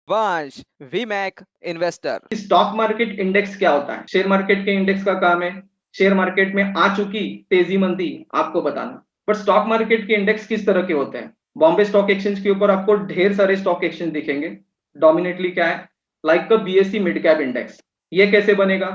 वंश वीमैक investor. Stock market index क्या होता है? शेयर मार्केट के इंडेक्स का काम है शेयर मार्केट में आ चुकी तेजी मंदी आपको बताना। पर स्टॉक मार्केट के इंडेक्स किस तरह के होते हैं? बॉम्बे स्टॉक एक्सचेंज के ऊपर आपको ढेर सारे स्टॉक एक्सचेंज दिखेंगे। डोमिनेटली क्या है? Like the BSE mid cap index. ये कैसे बनेगा?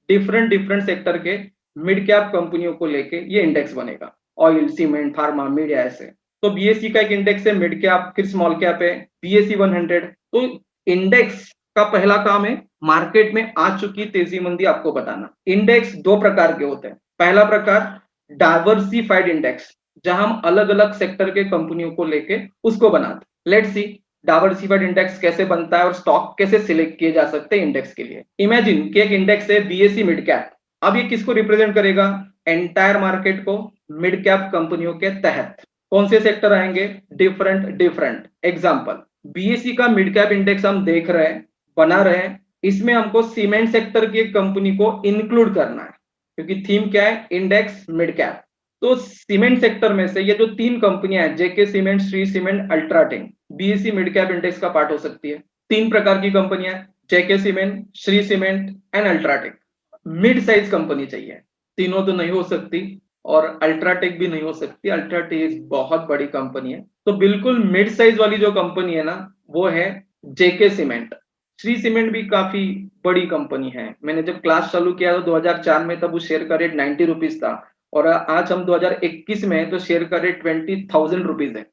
डिफरेंट डिफरेंट सेक्टर के मिड कैप कंपनियों को लेके ये इंडेक्स बनेगा। ऑयल, सीमेंट, फार्मा, मीडिया, ऐसे। तो बीएसई का एक इंडेक्स है मिड कैप, फिर स्मॉल कैप है बीएसई 100। तो इंडेक्स का पहला काम है मार्केट में आ चुकी तेजी मंदी आपको बताना। इंडेक्स दो प्रकार के होते हैं। पहला प्रकार डाइवर्सिफाइड इंडेक्स, जहां हम अलग अलग सेक्टर के कंपनियों को लेके उसको बनाते। लेट्स सी डाइवर्सिफाइड इंडेक्स कैसे बनता है और स्टॉक कैसे सिलेक्ट किए जा सकते हैं इंडेक्स के लिए। इमेजिन कि एक इंडेक्स है बीएसई मिड कैप। अब ये किसको रिप्रेजेंट करेगा? एंटायर मार्केट को मिड कैप कंपनियों के तहत। कौन से सेक्टर आएंगे? Different different. एग्जांपल, बीएसई का मिड कैप इंडेक्स हम देख रहे हैं, बना रहे हैं। इसमें हमको सीमेंट सेक्टर की कंपनी को इंक्लूड करना है, क्योंकि थीम क्या है? Index mid cap. तो सीमेंट सेक्टर में से ये जो तीन कंपनियां हैं, JK cement, Shri cement, UltraTech, BSE mid cap index का पार्ट हो सकती है। तीन प्रकार की कंपनियां, JK cement, Shri cement and UltraTech. Mid size company चाहिए, तीनों तो नहीं हो सकती और अल्ट्राटेक भी नहीं हो सकती। अल्ट्राटेक बहुत बड़ी कंपनी है। तो बिल्कुल मिड साइज वाली जो कंपनी है ना, वो है जेके सीमेंट। श्री सीमेंट भी काफी बड़ी कंपनी है। मैंने जब क्लास चालू किया था 2004 में, तब उस शेयर का रेट 90 रुपीज था, और आज हम 2021 में हैं तो शेयर का रेट 20,000 रुपीज है।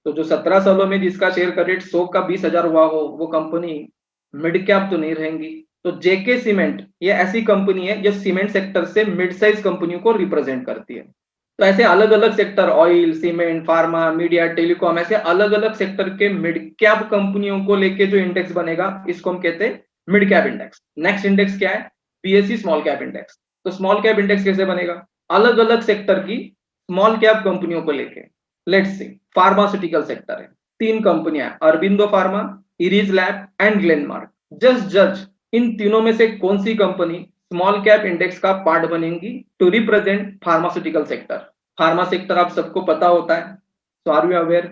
तो जो 17 सालों में जिसका शेयर का रेट 100 का 20,000 हुआ हो, वो कंपनी मिड कैप तो नहीं रहेंगी। तो जेके सीमेंट ये ऐसी कंपनी है जो सीमेंट सेक्टर से मिड साइज कंपनियों को रिप्रेजेंट करती है। तो ऐसे अलग अलग sector, oil, cement, pharma, media, telecom, ऐसे अलग अलग सेक्टर के मिड कैप कंपनियों को लेके जो इंडेक्स बनेगा, इसको हम कहते हैं mid cap index. Next index क्या है? BSE small cap index. तो स्मॉल कैप इंडेक्स कैसे बनेगा? अलग अलग सेक्टर की स्मॉल कैप कंपनियों को लेके। लेट्स सी फार्मास्यूटिकल सेक्टर है, तीन कंपनियां, Aurobindo pharma, Eris lab and Glenmark. Just जज इन तीनों में से कौन सी कंपनी स्मॉल कैप इंडेक्स का पार्ट बनेंगी to represent pharmaceutical sector. Pharma sector आप सबको पता होता है, so are you aware?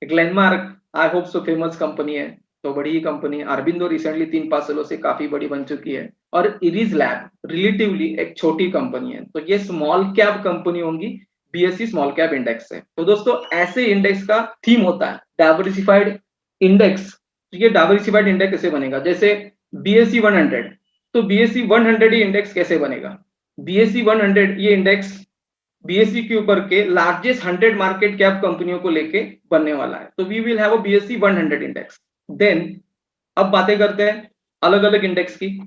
Glenmark I hope so famous company है, तो बड़ी ही कंपनी है। अरबिंदो रिसेंटली 3-5 सालों से काफी बड़ी बन चुकी है, और इरीज लैब रिलेटिवली एक छोटी कंपनी है। तो ये स्मॉल कैप कंपनी होंगी बीएसई स्मॉल कैप इंडेक्स से। तो दोस्तों ऐसे इंडेक्स का थीम होता है डाइवर्सिफाइड इंडेक्स। तो ये डाइवर्सिफाइड इंडेक्स कैसे बनेगा? जैसे बीएसई 100, तो बीएसई 100 ये इंडेक्स कैसे बनेगा? बीएसई 100 ये इंडेक्स बीएसई के ऊपर के लार्जेस्ट 100 मार्केट कैप कंपनियों को लेके बनने वाला है। तो we will have a BSE 100 index. Then अब बातें करते हैं अलग अलग इंडेक्स की।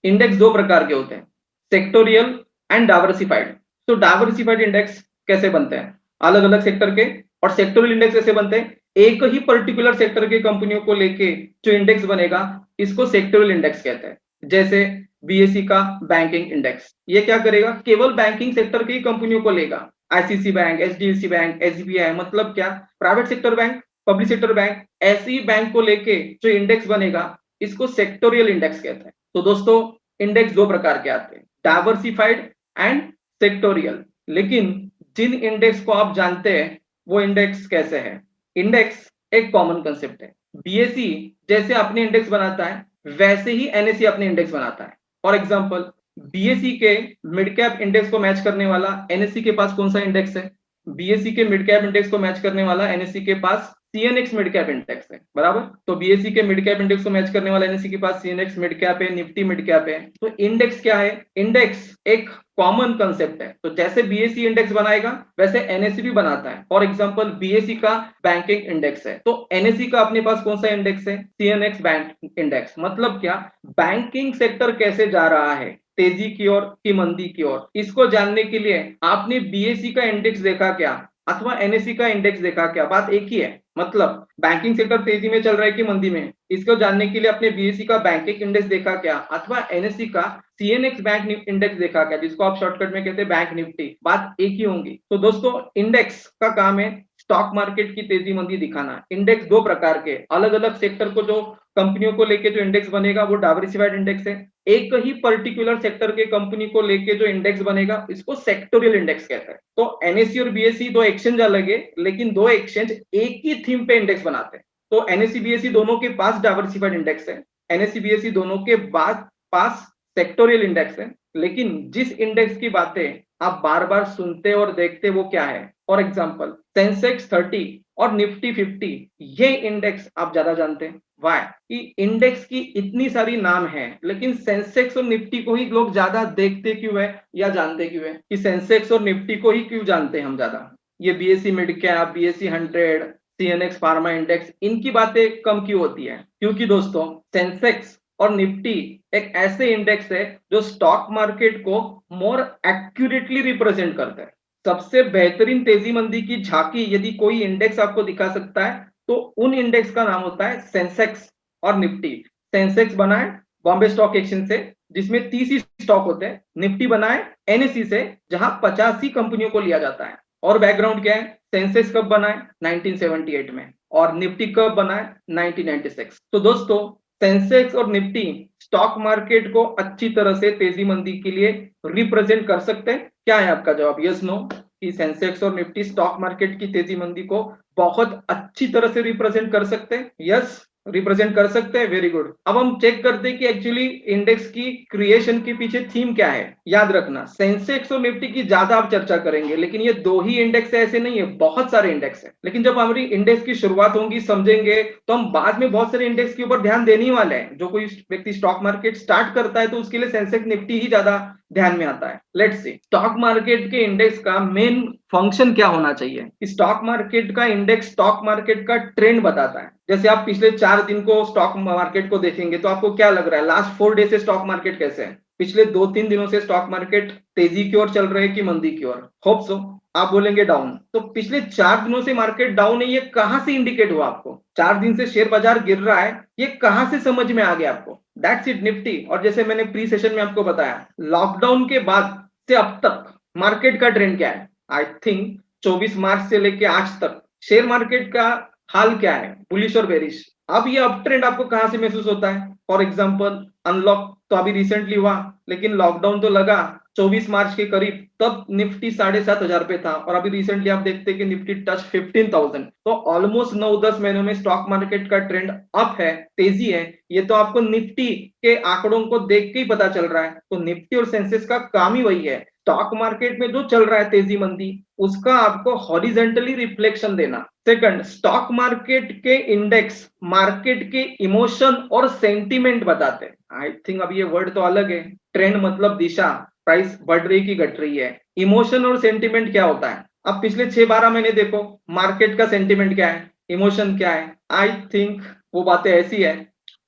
इंडेक्स दो प्रकार के होते हैं, सेक्टोरियल एंड डाइवर्सिफाइड। तो डाइवर्सिफाइड इंडेक्स कैसे बनते हैं? अलग अलग सेक्टर के। और सेक्टोरियल इंडेक्स कैसे बनते हैं? एक ही पर्टिकुलर सेक्टर के कंपनियों को लेके जो इंडेक्स बनेगा, इसको सेक्टोरियल इंडेक्स कहते हैं। जैसे बीएसई का बैंकिंग इंडेक्स, ये क्या करेगा? केवल बैंकिंग सेक्टर की कंपनियों को लेगा। ICC bank, HDFC bank, SBI, मतलब क्या? Private sector bank, public sector bank, ऐसी बैंक को लेके जो इंडेक्स बनेगा, इसको सेक्टोरियल इंडेक्स कहते हैं। तो दोस्तों इंडेक्स दो प्रकार के आते हैं, डाइवर्सिफाइड एंड सेक्टोरियल। लेकिन जिन इंडेक्स को आप जानते हैं वो इंडेक्स कैसे है? इंडेक्स एक कॉमन कंसेप्ट है। बीएसई जैसे अपने इंडेक्स बनाता है, वैसे ही एनएसई अपने इंडेक्स बनाता है। फॉर एग्जांपल, बीएसई के मिड कैप इंडेक्स को मैच करने वाला एनएसई के पास कौन सा इंडेक्स है? बीएसई के मिड कैप इंडेक्स को मैच करने वाला एनएसई के पास सीएनएक्स मिड कैप इंडेक्स है, बराबर। तो बीएसई के मिड कैप इंडेक्स को मैच करने वाला एनएसई के पास सीएनएक्स मिड कैप है, निफ्टी मिड कैप है। तो इंडेक्स क्या है? इंडेक्स एक कॉमन कंसेप्ट है। तो जैसे बीएसई इंडेक्स बनाएगा, वैसे एनएसई भी बनाता है। फॉर एग्जांपल, बीएसई का बैंकिंग इंडेक्स है, तो एनएसई का अपने पास कौन सा इंडेक्स है? CNX bank index. मतलब क्या? बैंकिंग सेक्टर कैसे जा रहा है, तेजी की ओर की मंदी की ओर, इसको जानने के लिए आपने बीएसई का इंडेक्स देखा क्या अथवा एनएसई का इंडेक्स देखा क्या? बात एक ही है। मतलब बैंकिंग सेक्टर तेजी में चल रहा है कि मंदी में, इसको जानने के लिए आपने बीएसई का बैंकिंग इंडेक्स देखा क्या अथवा एनएसई का सीएनएक्स बैंक इंडेक्स देखा क्या, जिसको आप शॉर्टकट में कहते हैं बैंक निफ्टी। बात एक ही होंगी। तो दोस्तों इंडेक्स का काम है स्टॉक मार्केट की तेजी मंदी दिखाना। इंडेक्स दो प्रकार के, अलग अलग सेक्टर को जो कंपनियों को लेके जो इंडेक्स बनेगा वो डाइवर्सिफाइड इंडेक्स है। एक ही पर्टिकुलर सेक्टर के कंपनी को लेके जो इंडेक्स बनेगा, इसको सेक्टोरियल इंडेक्स कहते हैं। तो एनएसई और बीएसई दो एक्सचेंज अलग है, लेकिन दो एक्सचेंज एक ही थीम पे इंडेक्स बनाते हैं। तो एनएससी बीएसई दोनों के पास डाइवर्सिफाइड इंडेक्स है, एनएससी बीएसई दोनों के पास सेक्टोरियल इंडेक्स है, लेकिन जिस इंडेक्स की बातें आप बार बार सुनते और देखते वो क्या है? फॉर एग्जाम्पल सेंसेक्स 30 और निफ्टी 50, ये इंडेक्स आप ज्यादा जानते हैं। वाई? कि इंडेक्स की इतनी सारी नाम है, लेकिन सेंसेक्स और निफ्टी को ही लोग ज्यादा देखते क्यों है या जानते क्यों है? कि सेंसेक्स और निफ्टी को ही क्यों जानते हैं हम ज्यादा? ये BSE mid cap, BSE 100, CNX pharma index, इनकी बातें कम क्यों होती है? क्योंकि दोस्तों सेंसेक्स और निफ्टी एक ऐसे इंडेक्स है जो स्टॉक मार्केट को मोर एक्यूरेटली रिप्रेजेंट करता है। सबसे बेहतरीन तेजी मंदी की झांकी यदि कोई इंडेक्स आपको दिखा सकता है तो उन इंडेक्स का नाम होता है सेंसेक्स और निफ्टी। सेंसेक्स बना है बॉम्बे स्टॉक एक्सचेंज से, जिसमें 30 ही स्टॉक होते हैं। निफ्टी बना है एनएससी से, जहां 85 कंपनियों को लिया जाता है। और बैकग्राउंड क्या है? सेंसेक्स कब बना है? 1978 में, और निफ्टी कब बना है? 1996। तो दोस्तों सेंसेक्स और निफ्टी स्टॉक मार्केट को अच्छी तरह से तेजी मंदी के लिए रिप्रेजेंट कर सकते हैं। क्या है आपका जवाब? Yes no? कि सेंसेक्स और निफ्टी स्टॉक मार्केट की तेजी मंदी को बहुत अच्छी तरह से रिप्रेजेंट कर सकते हैं। यस, रिप्रेजेंट कर सकते हैं। Very good. अब हम चेक करते हैं कि एक्चुअली इंडेक्स की क्रिएशन के पीछे थीम क्या है। याद रखना, सेंसेक्स और निफ्टी की ज्यादा आप चर्चा करेंगे, लेकिन ये दो ही इंडेक्स है ऐसे नहीं है, बहुत सारे इंडेक्स है। लेकिन जब हमारी इंडेक्स की शुरुआत होगी, समझेंगे, तो हम बाद में बहुत सारे इंडेक्स के ऊपर ध्यान देने वाले हैं। जो कोई व्यक्ति स्टॉक मार्केट स्टार्ट करता है तो उसके लिए सेंसेक्स निफ्टी ही ज्यादा ध्यान में आता है। लेट्स सी, स्टॉक मार्केट के इंडेक्स का मेन फंक्शन क्या होना चाहिए? स्टॉक मार्केट का इंडेक्स स्टॉक मार्केट का ट्रेंड बताता है। जैसे आप पिछले 4 दिन को स्टॉक मार्केट को देखेंगे तो आपको क्या लग रहा है? लास्ट 4 डे से स्टॉक मार्केट कैसे है? पिछले 2-3 दिनों से स्टॉक मार्केट तेजी की ओर चल रहे हैं कि मंदी की ओर? Hope so. आप बोलेंगे डाउन, तो पिछले 4 दिनों से मार्केट डाउन है, ये कहां से इंडिकेट हुआ आपको? 4 दिन से शेयर बाजार गिर रहा है, ये कहां से समझ में आ गया आपको? That's it Nifty. और जैसे मैंने प्री सेशन में आपको बताया, लॉकडाउन के बाद से अब तक मार्केट का ट्रेंड क्या है? आई थिंक 24 मार्च से लेके आज तक शेयर मार्केट का हाल क्या है? बुलिश और बेरिश। अब ये अप ट्रेंड आपको कहां से महसूस होता है? फॉर एग्जांपल अनलॉक तो अभी रिसेंटली हुआ, लेकिन लॉकडाउन तो लगा 24 मार्च के करीब, तब निफ्टी 7,500 पे था, और अभी रिसेंटली आप देखते हैं कि निफ्टी टच 15,000। तो ऑलमोस्ट 9-10 महीनों में स्टॉक मार्केट का ट्रेंड अप है, तेजी है। ये तो आपको निफ्टी के आंकड़ों को देख के ही पता चल रहा है। तो निफ्टी और सेंसेक्स का काम ही वही है, स्टॉक मार्केट में जो चल रहा है तेजी मंदी, उसका आपको हॉरिजेंटली रिफ्लेक्शन देना। सेकंड, स्टॉक मार्केट के इंडेक्स मार्केट के इमोशन और सेंटीमेंट बताते हैं। आई थिंक अब ये वर्ड तो अलग है। ट्रेंड मतलब दिशा, प्राइस बढ़ रही की घट रही है। इमोशन और सेंटीमेंट क्या होता है? अब पिछले 6-12 महीने देखो, मार्केट का सेंटीमेंट क्या है, इमोशन क्या है? आई थिंक वो बातें ऐसी है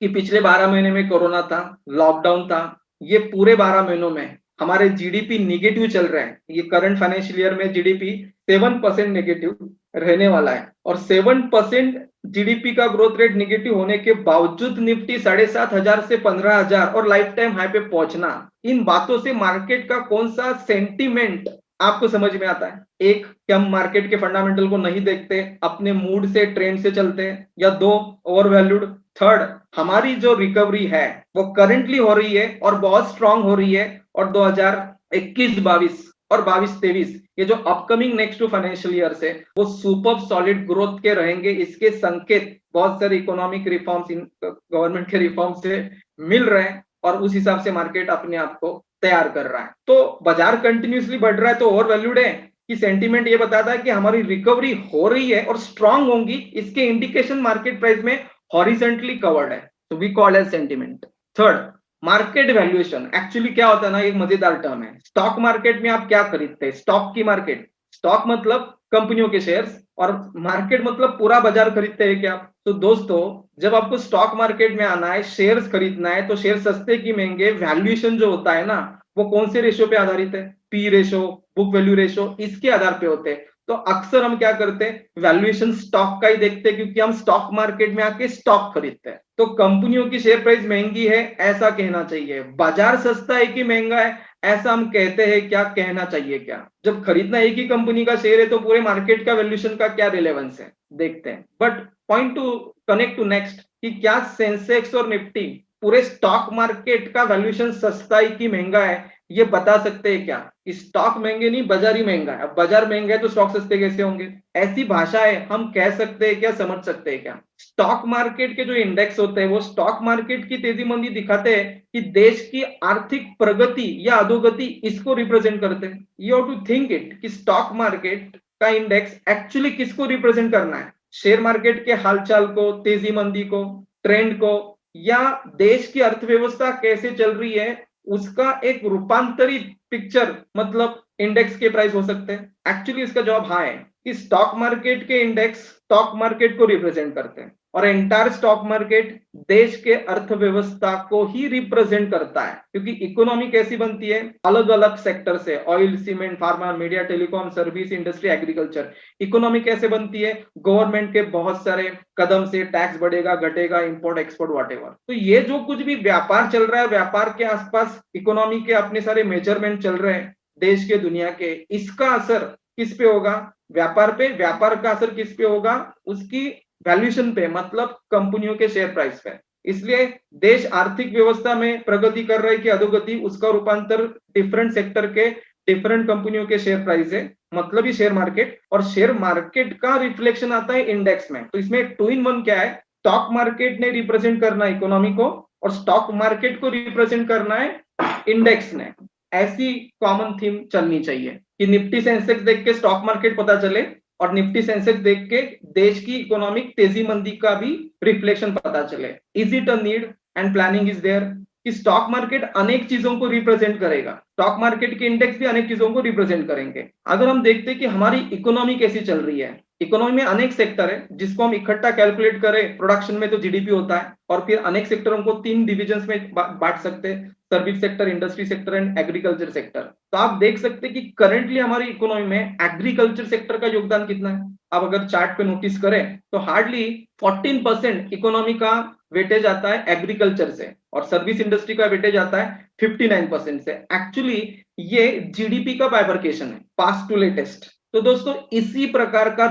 कि पिछले 12 महीने में कोरोना था, लॉकडाउन था, ये पूरे 12 महीनों में हमारे जीडीपी निगेटिव चल रहे हैं। ये करंट फाइनेंशियल ईयर में जीडीपी 7% नेगेटिव रहने वाला है, और 7% जीडीपी का ग्रोथ रेट नेगेटिव होने के बावजूद निफ्टी 7,500 से 15,000 और लाइफ टाइम हाई पे पहुंचना, इन बातों से मार्केट का कौन सा सेंटीमेंट आपको समझ में आता है? एक, कि हम मार्केट के फंडामेंटल को नहीं देखते, अपने मूड से ट्रेंड से चलते हैं, या दो, ओवर वैल्यूड। थर्ड, हमारी जो रिकवरी है वो करंटली हो रही है और बहुत स्ट्रांग हो रही है, और 2021-22 और 22-23 ये जो upcoming next two financial year है वो सुपर सॉलिड ग्रोथ के रहेंगे। इसके संकेत बहुत सारे इकोनॉमिक रिफॉर्म्स, गवर्नमेंट के रिफॉर्म से मिल रहे हैं, और उस हिसाब से मार्केट अपने आप को तैयार कर रहा है। तो बाजार कंटिन्यूसली बढ़ रहा है तो ओवर वैल्यूड है, कि सेंटीमेंट ये बताता है कि हमारी रिकवरी हो रही है और स्ट्रांग होंगी, इसके इंडिकेशन मार्केट प्राइस में हॉरिजेंटली कवर्ड है, तो we call as sentiment. Third, market valuation. Actually क्या होता है ना, एक मजेदार टर्म है। स्टॉक मार्केट में आप क्या खरीदते हैं? स्टॉक की मार्केट, स्टॉक मतलब कंपनियों के शेयर्स, और मार्केट मतलब पूरा बाजार खरीदते हैं क्या? तो दोस्तों जब आपको स्टॉक मार्केट में आना है, शेयर्स खरीदना है, तो शेयर सस्ते की महंगे, वैल्यूएशन जो होता है ना, वो कौन से रेशियो पे आधारित है? P ratio, book value ratio, इसके आधार पे होते हैं। तो अक्सर हम क्या करते हैं? वैल्यूएशन स्टॉक का ही देखते हैं, क्योंकि हम स्टॉक मार्केट में आके स्टॉक खरीदते हैं। तो कंपनियों की शेयर प्राइस महंगी है ऐसा कहना चाहिए, बाजार सस्ता है कि महंगा है ऐसा हम कहते हैं क्या, कहना चाहिए क्या? जब खरीदना एक ही कंपनी का शेयर है तो पूरे मार्केट का वैल्यूएशन का क्या रिलेवेंस है, देखते हैं। But point to connect to next, कि क्या सेंसेक्स और निफ्टी पूरे स्टॉक मार्केट का वैल्यूएशन सस्ता है कि महंगा है, ये बता सकते हैं क्या? स्टॉक महंगे नहीं, बाजार ही महंगा है। अब बाजार महंगा है तो स्टॉक सस्ते कैसे होंगे? ऐसी भाषा है, हम कह सकते हैं क्या, समझ सकते हैं क्या? स्टॉक मार्केट के जो इंडेक्स होते हैं वो स्टॉक मार्केट की तेजी मंदी दिखाते हैं कि देश की आर्थिक प्रगति या अधोगति, इसको रिप्रेजेंट करते हैं। You have to think it कि स्टॉक मार्केट का इंडेक्स एक्चुअली किसको रिप्रेजेंट करना है? शेयर मार्केट के हालचाल को, तेजी मंदी को, ट्रेंड को, या देश की अर्थव्यवस्था कैसे चल रही है उसका एक रूपांतरित पिक्चर मतलब इंडेक्स के प्राइस हो सकते हैं? एक्चुअली इसका जवाब हाँ है कि स्टॉक मार्केट के इंडेक्स स्टॉक मार्केट को रिप्रेजेंट करते हैं और एंटायर स्टॉक मार्केट देश के अर्थव्यवस्था को ही रिप्रेजेंट करता है, क्योंकि इकोनॉमी कैसी बनती है? अलग अलग सेक्टर से, oil, cement, pharma, media, telecom, service, industry, agriculture. Economy कैसे बनती है? गवर्नमेंट के बहुत सारे कदम से, टैक्स बढ़ेगा, घटेगा, इंपोर्ट, एक्सपोर्ट, व्हाटएवर। तो ये जो कुछ भी व्यापार चल रहा है, व्यापार के आसपास इकोनॉमी के अपने सारे मेजरमेंट चल रहे हैं देश के, दुनिया के, इसका असर किस पे होगा? व्यापार पे। व्यापार का असर किस पे होगा? उसकी वैल्यूएशन पे, मतलब कंपनियों के शेयर प्राइस पे। इसलिए देश आर्थिक व्यवस्था में प्रगति कर रहा है कि अधोगति, उसका रूपांतर डिफरेंट सेक्टर के डिफरेंट कंपनियों के शेयर प्राइस है, मतलब ही शेयर मार्केट। और शेयर मार्केट का रिफ्लेक्शन आता है इंडेक्स में। तो इसमें 2 in 1 क्या है? स्टॉक मार्केट ने रिप्रेजेंट करना है इकोनॉमी को और स्टॉक मार्केट को रिप्रेजेंट करना है इंडेक्स ने। ऐसी कॉमन थीम चलनी चाहिए कि निफ्टी सेंसेक्स देख के स्टॉक मार्केट पता चले और निफ्टी सेंसेक्स देख के देश की इकोनॉमिक तेजी मंदी का भी रिफ्लेक्शन पता चले। Is it a need and planning is there कि स्टॉक मार्केट अनेक चीजों को रिप्रेजेंट करेगा, स्टॉक मार्केट के इंडेक्स भी अनेक चीजों को रिप्रेजेंट करेंगे। अगर हम देखते हैं कि हमारी इकोनॉमी कैसी चल रही है, इकोनॉमी में अनेक सेक्टर है जिसको हम इकट्ठा कैलकुलेट करें प्रोडक्शन में तो जीडीपी होता है, और फिर अनेक सेक्टरों को 3 डिविजन्स में बांट सकते हैं, service sector, industry sector and agriculture sector. तो आप देख सकते हैं कि करंटली हमारी इकोनॉमी में एग्रीकल्चर सेक्टर का योगदान कितना है। आप अगर चार्ट पे नोटिस करें तो हार्डली 14% इकोनॉमी का वेटेज आता है एग्रीकल्चर से और सर्विस इंडस्ट्री का वेटेज आता है 59% से। एक्चुअली ये जीडीपी का बाइफरकेशन है, पास्ट टू लेटेस्ट। तो दोस्तों इसी प्रकार का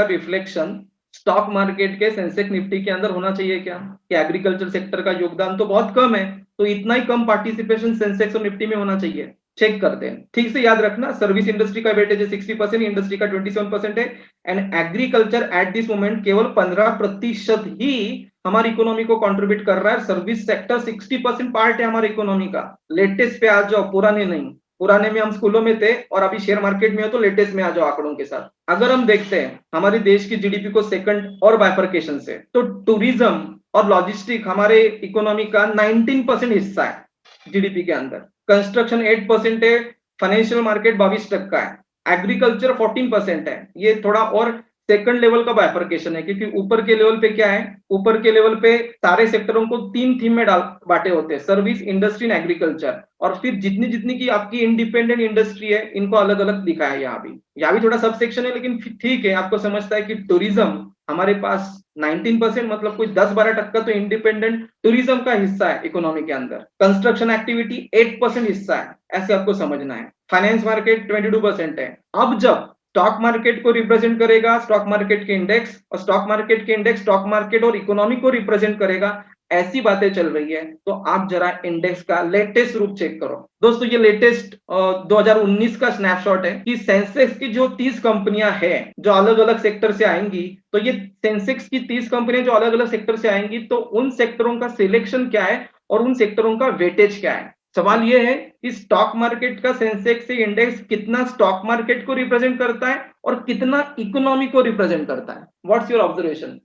रिफ्लेक्शन स्टॉक मार्केट के सेंसेक्स निफ्टी के अंदर होना चाहिए क्या? कि एग्रीकल्चर सेक्टर का योगदान तो बहुत कम है, तो इतना ही कम पार्टिसिपेशन सेंसेक्स और निफ्टी में होना चाहिए। चेक करते हैं, ठीक से याद रखना, सर्विस इंडस्ट्री का वेटेज है 60%, इंडस्ट्री का 27% है and agriculture at this moment केवल 15% ही हमारी इकोनॉमी को कंट्रीब्यूट कर रहा है। सर्विस सेक्टर 60% पार्ट है हमारी इकोनॉमी का। लेटेस्ट पे आ जाओ, पुराने नहीं। पुराने में हम स्कूलों में थे और अभी शेयर मार्केट में हो, तो लेटेस्ट में आ जाओ आंकड़ों के साथ। अगर हम देखते हैं हमारे देश की जीडीपी को सेकंड और बाइफरकेशन से, तो टूरिज्म और लॉजिस्टिक हमारे इकोनॉमी का 19% हिस्सा है जीडीपी के अंदर। कंस्ट्रक्शन 8% है, फाइनेंशियल मार्केट 22% है, एग्रीकल्चर 14% है। ये थोड़ा और सेकंड लेवल का बाइफरकेशन है, क्योंकि ऊपर के लेवल पे क्या है, ऊपर के लेवल पे सारे सेक्टरों को 3 थीम में बांटे होते हैं, सर्विस, इंडस्ट्री एंड एग्रीकल्चर। और फिर जितनी जितनी की आपकी इंडिपेंडेंट इंडस्ट्री है, इनको अलग अलग दिखा है। यहाँ भी थोड़ा सब सेक्शन है, लेकिन ठीक है, आपको समझता है कि टूरिज्म हमारे पास 19%, मतलब कोई 10-12% तो इंडिपेंडेंट टूरिज्म का हिस्सा है इकोनॉमी के अंदर। कंस्ट्रक्शन एक्टिविटी 8% हिस्सा है, ऐसे आपको समझना है। फाइनेंस मार्केट 22% है। अब जब स्टॉक मार्केट को रिप्रेजेंट करेगा स्टॉक मार्केट के इंडेक्स, और स्टॉक मार्केट के इंडेक्स स्टॉक मार्केट और इकोनॉमी को रिप्रेजेंट करेगा, ऐसी बातें चल रही है, तो आप जरा इंडेक्स का लेटेस्ट रूप चेक करो। दोस्तों ये लेटेस्ट 2019 का स्नैपशॉट है कि सेंसेक्स की जो 30 कंपनियां हैं जो अलग अलग सेक्टर से आएंगी, तो ये सेंसेक्स की 30 कंपनियां जो अलग अलग सेक्टर से आएंगी, तो उन सेक्टरों का सिलेक्शन क्या है और उन सेक्टरों का वेटेज क्या है। सवाल यह है कि स्टॉक मार्केट का सेंसेक्स से इंडेक्स कितना स्टॉक मार्केट को रिप्रेजेंट करता है और कितना इकोनॉमी को रिप्रेजेंट करता है। What's your observation?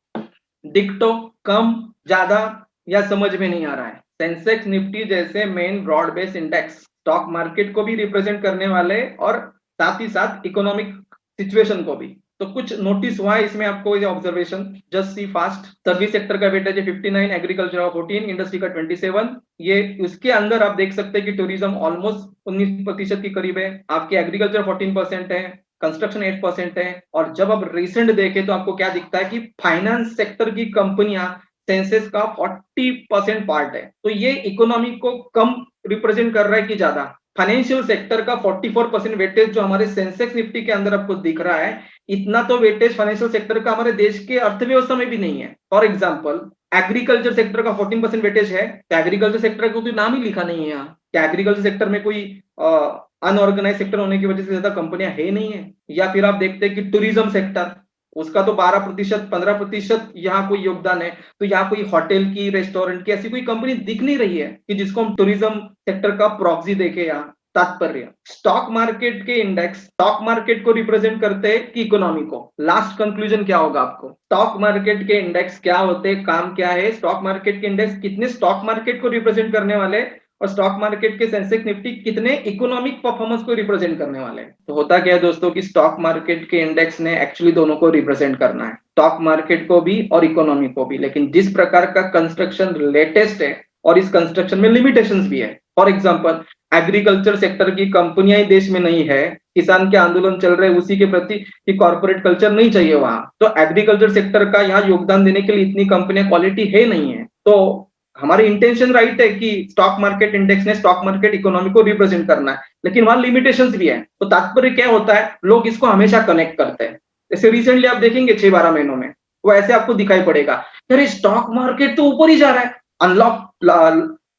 डिक्टो, कम, ज्यादा, या समझ में नहीं आ रहा है? सेंसेक्स निफ्टी जैसे main broad base index stock market को भी रिप्रेजेंट करने वाले और साथ ही साथ इकोनॉमिक सिचुएशन को भी। तो कुछ नोटिस हुआ है इसमें आपको, ये observation just see fast. Service sector का वेटेज है 59, एग्रीकल्चर का 14, इंडस्ट्री का 27। ये उसके अंदर आप देख सकते हैं कि टूरिज्म ऑलमोस्ट 19% के करीब है, आपकी एग्रीकल्चर 14% है, कंस्ट्रक्शन 8% है। और जब आप रिसेंट देखें तो आपको क्या दिखता है कि फाइनेंस सेक्टर की कंपनियां सेंसेस का 40% पार्ट है। तो ये इकोनॉमी को कम रिप्रेजेंट कर रहा है कि ज्यादा? फाइनेंशियल सेक्टर का 44% वेटेज जो हमारे सेंसेक्स निफ्टी के अंदर आपको दिख रहा है, इतना तो वेटेज फाइनेंशियल सेक्टर का हमारे देश के अर्थव्यवस्था में भी नहीं है। फॉर एग्जांपल एग्रीकल्चर सेक्टर का 14% वेटेज है, तो एग्रीकल्चर सेक्टर को तो नाम ही लिखा नहीं है यहाँ। क्या एग्रीकल्चर सेक्टर में कोई अनऑर्गेनाइज सेक्टर होने की वजह से ज्यादा कंपनियां है नहीं है? या फिर आप देखते हैं कि टूरिज्म सेक्टर, उसका तो 12%, 15% यहाँ कोई योगदान है। तो यहाँ कोई होटल की, रेस्टोरेंट की ऐसी कोई कंपनी दिख नहीं रही है कि जिसको हम टूरिज्म सेक्टर का प्रॉक्सी देखे। यहाँ तात्पर्य, स्टॉक मार्केट के इंडेक्स स्टॉक मार्केट को रिप्रेजेंट करते हैं कि इकोनॉमी को। लास्ट कंक्लूजन क्या होगा आपको? स्टॉक मार्केट के इंडेक्स क्या होते हैं, काम क्या है? स्टॉक मार्केट के इंडेक्स कितने स्टॉक मार्केट को रिप्रेजेंट करने वाले, और स्टॉक मार्केट के सेंसेक्स निफ्टी कितने इकोनॉमिक परफॉर्मेंस को रिप्रेजेंट करने वाले हैं। तो होता क्या है दोस्तों कि स्टॉक मार्केट के इंडेक्स ने एक्चुअली दोनों को रिप्रेजेंट करना है, स्टॉक मार्केट को भी और इकोनॉमी को भी। लेकिन जिस प्रकार का कंस्ट्रक्शन लेटेस्ट है और इस कंस्ट्रक्शन में लिमिटेशंस भी है। फॉर एग्जांपल, एग्रीकल्चर सेक्टर की कंपनियां ही देश में नहीं है, किसान के आंदोलन चल रहे उसी के प्रति कि कॉर्पोरेट कल्चर नहीं चाहिए वहां, तो एग्रीकल्चर सेक्टर का यहाँ योगदान देने के लिए इतनी कंपनियां क्वालिटी है नहीं है। तो हमारी इंटेंशन राइट है कि स्टॉक मार्केट इंडेक्स ने स्टॉक मार्केट इकोनॉमी को रिप्रेजेंट करना है, लेकिन वहां लिमिटेशंस भी है। तो तात्पर्य क्या होता है, लोग इसको हमेशा कनेक्ट करते हैं। जैसे रिसेंटली आप देखेंगे 6-12 महीनों में वो ऐसे आपको दिखाई पड़ेगा, अरे स्टॉक मार्केट तो ऊपर ही जा रहा है। अनलॉक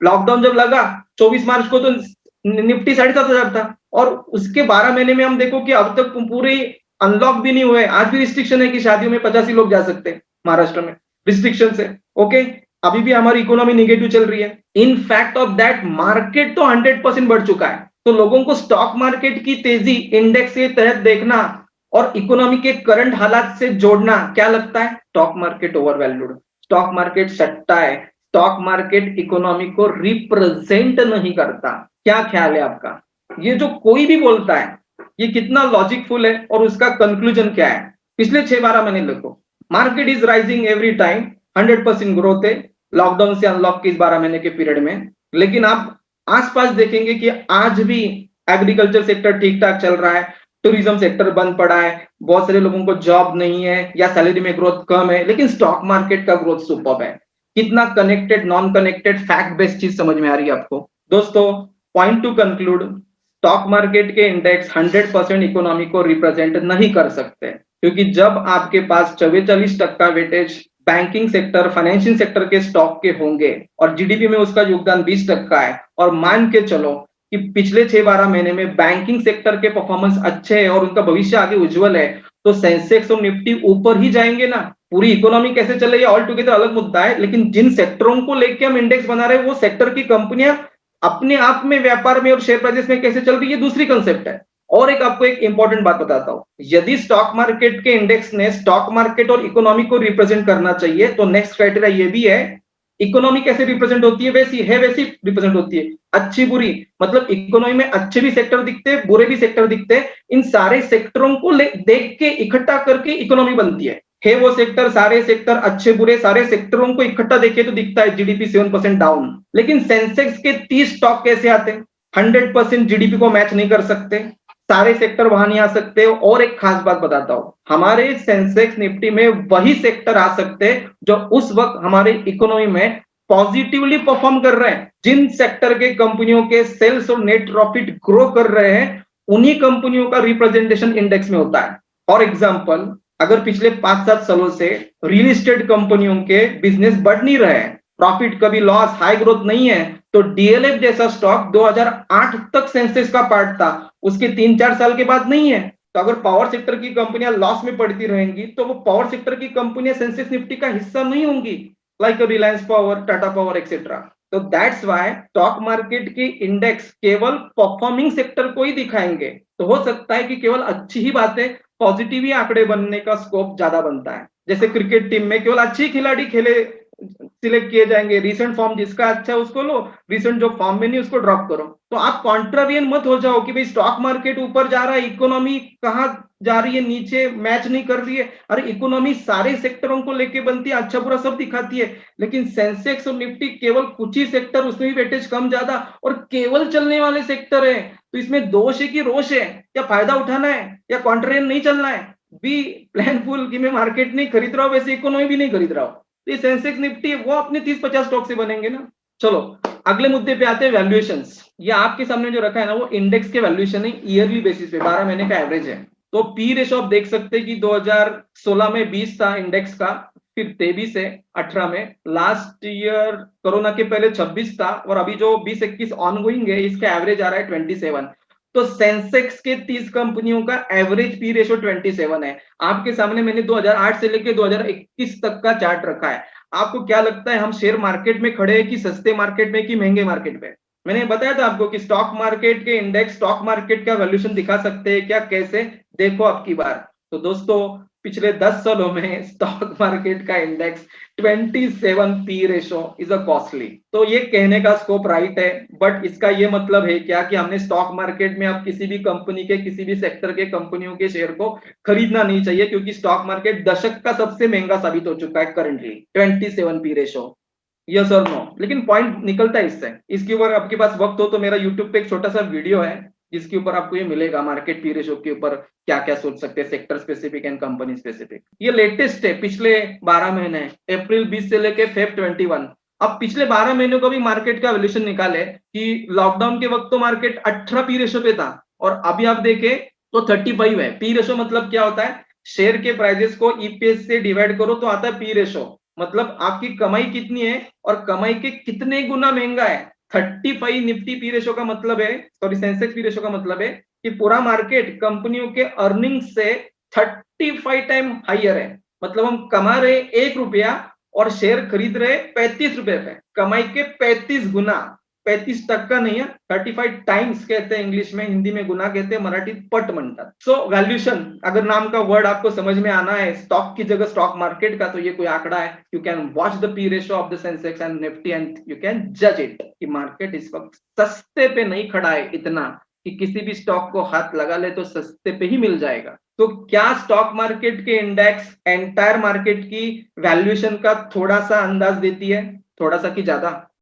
लॉकडाउन जब लगा 24 मार्च को तो निफ्टी 7,500 था, और उसके 12 महीने में हम देखो कि अब तक पूरे अनलॉक भी नहीं हुए। आज भी रिस्ट्रिक्शन है कि शादियों में 85 लोग जा सकते हैं, महाराष्ट्र में रिस्ट्रिक्शन है। ओके, अभी भी हमारी इकोनॉमी निगेटिव चल रही है। In fact of that market तो 100% बढ़ चुका है। तो लोगों को स्टॉक मार्केट की तेजी इंडेक्स के तहत देखना और इकोनॉमी के करंट हालात से जोड़ना क्या लगता है? Stock market overvalued, stock market सट्टा है, स्टॉक मार्केट इकोनॉमी को रिप्रेजेंट नहीं करता। क्या ख्याल है आपका? ये जो कोई भी बोलता है ये कितना लॉजिकफुल है और उसका कंक्लूजन क्या है? पिछले 6-12 महीने देखो, market is rising every time, 100% growth है लॉकडाउन से अनलॉक के इस 12 महीने के पीरियड में। लेकिन आप आसपास देखेंगे कि आज भी एग्रीकल्चर सेक्टर ठीक ठाक चल रहा है, टूरिज्म सेक्टर बंद पड़ा है, बहुत सारे लोगों को जॉब नहीं है या सैलरी में ग्रोथ कम है, लेकिन स्टॉक मार्केट का ग्रोथ सुपर्ब है। कितना connected, non connected, fact based चीज समझ में आ रही है आपको? दोस्तों, point two conclude, stock market के इंडेक्स 100% इकोनॉमी को रिप्रेजेंट नहीं कर सकते, क्योंकि जब आपके पास 44% weightage banking sector, financial sector के स्टॉक के होंगे और जीडीपी में उसका योगदान 20% है, और मान के चलो कि पिछले 6-12 महीने में बैंकिंग सेक्टर के परफॉर्मेंस अच्छे हैं और उनका भविष्य आगे उज्जवल है, तो सेंसेक्स और निफ्टी ऊपर ही जाएंगे ना। पूरी इकोनॉमी कैसे चल रही है ऑल टुगेदर अलग मुद्दा है, लेकिन जिन सेक्टरों को लेके हम इंडेक्स बना रहे हैं वो सेक्टर की कंपनियां अपने आप में व्यापार में और शेयर प्राइसेस में कैसे चल रही है, दूसरी कंसेप्ट है। और एक आपको एक इंपॉर्टेंट बात बताता हूं, यदि स्टॉक मार्केट के इंडेक्स ने स्टॉक मार्केट और इकोनॉमी को रिप्रेजेंट करना चाहिए, तो नेक्स्ट क्राइटेरिया ये भी है, इकोनॉमी कैसे रिप्रेजेंट होती है वैसी रिप्रेजेंट होती है, अच्छी बुरी, मतलब इकोनॉमी में अच्छे भी सेक्टर दिखते हैं, बुरे भी सेक्टर दिखते हैं, इन सारे सेक्टरों को देख के इकट्ठा करके इकोनॉमी बनती है वो सेक्टर, सारे सेक्टर अच्छे बुरे, सारे सेक्टरों को इकट्ठा देखे तो दिखता है जीडीपी 7% डाउन। लेकिन सेंसेक्स के 30 स्टॉक कैसे आते हैं? 100% जीडीपी को मैच नहीं कर सकते, सारे सेक्टर वहां नहीं आ सकते। और एक खास बात बताता हूं, हमारे सेंसेक्स निफ्टी में वही सेक्टर आ सकते हैं जो उस वक्त हमारे इकोनॉमी में पॉजिटिवली परफॉर्म कर रहे हैं। जिन सेक्टर के कंपनियों के सेल्स और नेट प्रॉफिट ग्रो कर रहे हैं, उन्हीं कंपनियों का रिप्रेजेंटेशन इंडेक्स में होता है। फॉर एग्जाम्पल, अगर पिछले 5-7 सालों से रियल एस्टेट कंपनियों के बिजनेस बढ़ नहीं रहे हैं, प्रॉफिट कभी लॉस, हाई ग्रोथ नहीं है, तो डीएलएफ जैसा स्टॉक 2008 तक सेंसेक्स का पार्ट था, उसके 3-4 साल के बाद नहीं है। तो अगर पावर सेक्टर की कंपनियां लॉस में पड़ती रहेंगी तो वो पावर सेक्टर की कंपनियां सेंसेक्स निफ्टी का हिस्सा नहीं होंगी, like Reliance power, Tata power etcetera. तो दैट्स व्हाई स्टॉक मार्केट की इंडेक्स केवल परफॉर्मिंग सेक्टर को ही दिखाएंगे। तो हो सकता है कि केवल अच्छी ही बातें, पॉजिटिव ही आंकड़े बनने का स्कोप ज्यादा बनता है। जैसे क्रिकेट टीम में केवल अच्छे खिलाड़ी खेले सिलेक्ट किए जाएंगे, रिसेंट फॉर्म जिसका अच्छा है उसको लो, रिसेंट जो फॉर्म में नहीं उसको ड्रॉप करो। तो आप कॉन्ट्रारियन मत हो जाओ कि भाई स्टॉक मार्केट ऊपर जा रहा है, इकोनॉमी कहां जा रही है, नीचे मैच नहीं कर रही है। अरे इकोनॉमी सारे सेक्टरों को लेके बनती है, अच्छा बुरा सब दिखाती है, लेकिन सेंसेक्स और निफ्टी केवल कुछ ही सेक्टर, उसमें भी वेटेज कम ज्यादा और केवल चलने वाले सेक्टर है। तो इसमें दोष है कि रोष है, या फायदा उठाना है या कॉन्ट्रारियन नहीं चलना है। बी प्लानफुल कि मैं मार्केट नहीं खरीद रहा हूं, वैसे इकोनॉमी भी नहीं खरीद रहा हूं। तो सेंसेक्स निफ्टी वो अपने 30-50 स्टॉक से बनेंगे ना। चलो अगले मुद्दे पे आते हैं, वैल्यूएशंस। ये आपके सामने जो रखा है ना, वो इंडेक्स के वैल्यूएशन है, ईयरली बेसिस पे 12 महीने का एवरेज है। तो पी रेशो आप देख सकते हैं कि 2016 में 20 था इंडेक्स का, फिर 23 है 18 में, लास्ट ईयर कोरोना के पहले 26 था और अभी जो 20-21 ऑनगोइंग है इसका एवरेज आ रहा है 27। तो सेंसेक्स के 30 कंपनियों का एवरेज पी रेशो 27 है। आपके सामने मैंने 2008 से लेकर 2021 तक का चार्ट रखा है। आपको क्या लगता है हम शेयर मार्केट में खड़े हैं कि सस्ते मार्केट में कि महंगे मार्केट में? मैंने बताया था आपको कि स्टॉक मार्केट के इंडेक्स स्टॉक मार्केट का वैल्यूएशन दिखा सकते हैं क्या, कैसे? देखो अब की बार। तो दोस्तों पिछले 10 सालों में स्टॉक मार्केट का index 27 P ratio is a costly. तो ये कहने का स्कोप राइट है, बट इसका ये मतलब है क्या कि हमने स्टॉक मार्केट में अब किसी भी कंपनी के किसी भी सेक्टर के कंपनियों के शेयर को खरीदना नहीं चाहिए, क्योंकि स्टॉक मार्केट दशक का सबसे महंगा साबित हो चुका है करंटली 27 पी रेशो। यस और नो? लेकिन पॉइंट निकलता है इससे। इसके ऊपर आपके पास वक्त हो तो मेरा यूट्यूब पे एक छोटा सा वीडियो है जिसके ऊपर आपको ये मिलेगा, मार्केट पी रेशो के ऊपर क्या क्या सोच सकते हैं, sector specific and company specific. ये लेटेस्ट है, पिछले 12 महीने, अप्रैल 20 से लेके फेब 21। अब पिछले 12 महीनों का भी मार्केट का वैल्यूएशन निकाले कि लॉकडाउन के वक्त तो मार्केट 18 पी रेशो पे था और अभी आप देखें तो 35 है। पी रेशो मतलब क्या होता है? शेयर के प्राइजेस को ईपीएस से डिवाइड करो तो आता है पी रेशो। मतलब आपकी कमाई कितनी है और कमाई के कितने गुना महंगा है। 35 निफ्टी पी रेशो का मतलब है, सॉरी सेंसेक्स पी रेशो का मतलब है कि पूरा मार्केट कंपनियों के अर्निंग्स से 35 टाइम हाइयर है। मतलब हम कमा रहे 1 रुपया और शेयर खरीद रहे 35 रुपए पे, कमाई के 35 गुना। 35% नहीं है, 35 टाइम्स कहते हैं इंग्लिश में, हिंदी में गुना कहते हैं, मराठी पट म्हणतात। सो वैल्यूएशन अगर नाम का वर्ड आपको समझ में आना है स्टॉक की जगह स्टॉक मार्केट का, तो ये कोई आंकड़ा है। You can watch the P ratio of the Sensex and Nifty and you can जज इट कि मार्केट इस वक्त सस्ते पे नहीं खड़ा है इतना कि किसी भी स्टॉक को हाथ लगा ले तो सस्ते पे ही मिल जाएगा। तो क्या स्टॉक मार्केट के इंडेक्स एंटायर मार्केट की वैल्यूएशन का थोड़ा सा अंदाज देती है, थोड़ा सा कि ज्यादा?